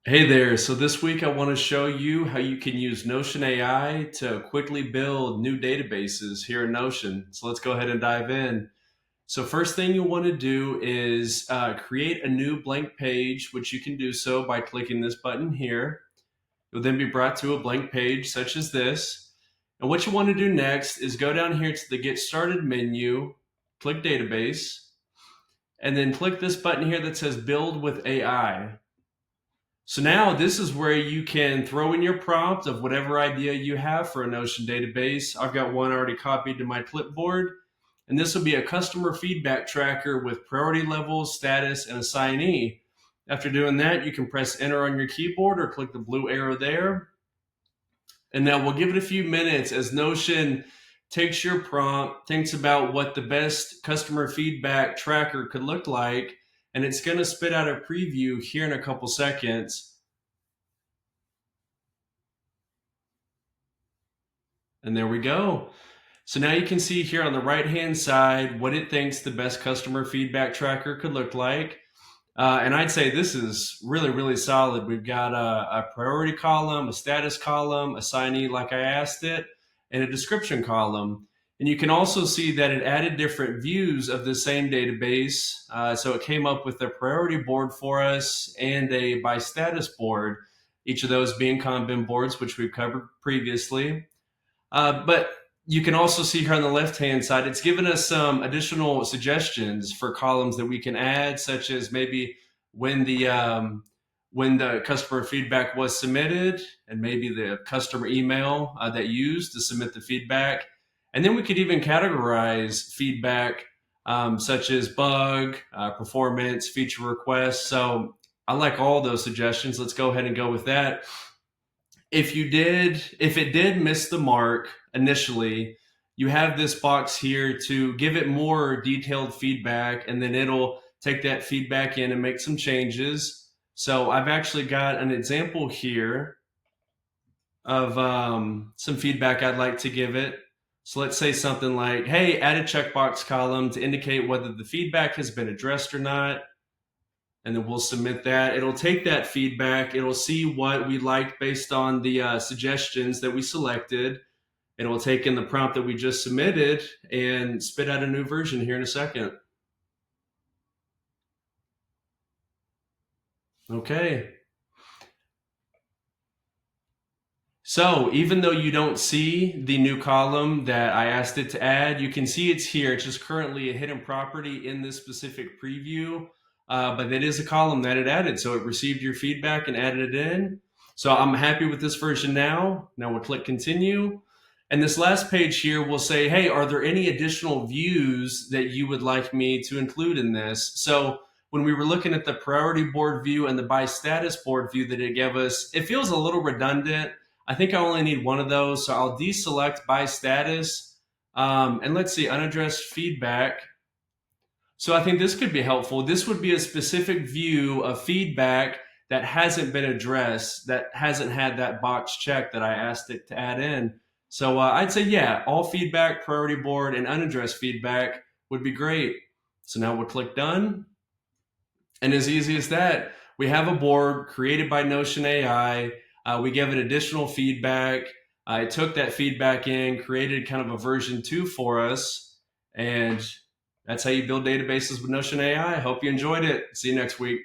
Hey there. So this week I want to show you how you can use Notion AI to quickly build new databases here in Notion. So let's go ahead and dive in. So first thing you'll want to do is create a new blank page, which you can do so by clicking this button here. You'll then be brought to a blank page such as this. And what you want to do next is go down here to the Get Started menu, click Database, and then click this button here that says Build with AI. So now this is where you can throw in your prompt of whatever idea you have for a Notion database. I've got one already copied to my clipboard, and this will be a customer feedback tracker with priority levels, status, and assignee. After doing that, you can press enter on your keyboard or click the blue arrow there. And now we'll give it a few minutes as Notion takes your prompt, thinks about what the best customer feedback tracker could look like, and it's going to spit out a preview here in a couple seconds. And there we go. So now you can see here on the right-hand side what it thinks the best customer feedback tracker could look like. And I'd say this is really, really solid. We've got a priority column, a status column, assignee like I asked it, and a description column. And you can also see that it added different views of the same database. So it came up with a priority board for us and a by status board, each of those being Kanban boards, which we've covered previously. But you can also see here on the left-hand side, it's given us some additional suggestions for columns that we can add, such as maybe when the customer feedback was submitted, and maybe the customer email that used to submit the feedback. And then we could even categorize feedback such as bug, performance, feature requests. So I like all those suggestions. Let's go ahead and go with that. If it did miss the mark initially, you have this box here to give it more detailed feedback, and then it'll take that feedback in and make some changes. So I've actually got an example here of some feedback I'd like to give it. So let's say something like, hey, add a checkbox column to indicate whether the feedback has been addressed or not, and then we'll submit that. It'll take that feedback. It'll see what we liked based on the suggestions that we selected. It will take in the prompt that we just submitted and spit out a new version here in a second. Okay. So even though you don't see the new column that I asked it to add, you can see it's here. It's just currently a hidden property in this specific preview, but it is a column that it added. So it received your feedback and added it in. So I'm happy with this version now. Now we'll click continue. And this last page here will say, hey, are there any additional views that you would like me to include in this? So when we were looking at the priority board view and the by status board view that it gave us, it feels a little redundant. I think I only need one of those, so I'll deselect by status. And let's see, unaddressed feedback. So I think this could be helpful. This would be a specific view of feedback that hasn't been addressed, that hasn't had that box checked that I asked it to add in. So I'd say, yeah, all feedback, priority board, and unaddressed feedback would be great. So now we'll click done. And as easy as that, we have a board created by Notion AI. We give it additional feedback. It took that feedback in, created kind of a version 2 for us. And that's how you build databases with Notion AI. I hope you enjoyed it. See you next week.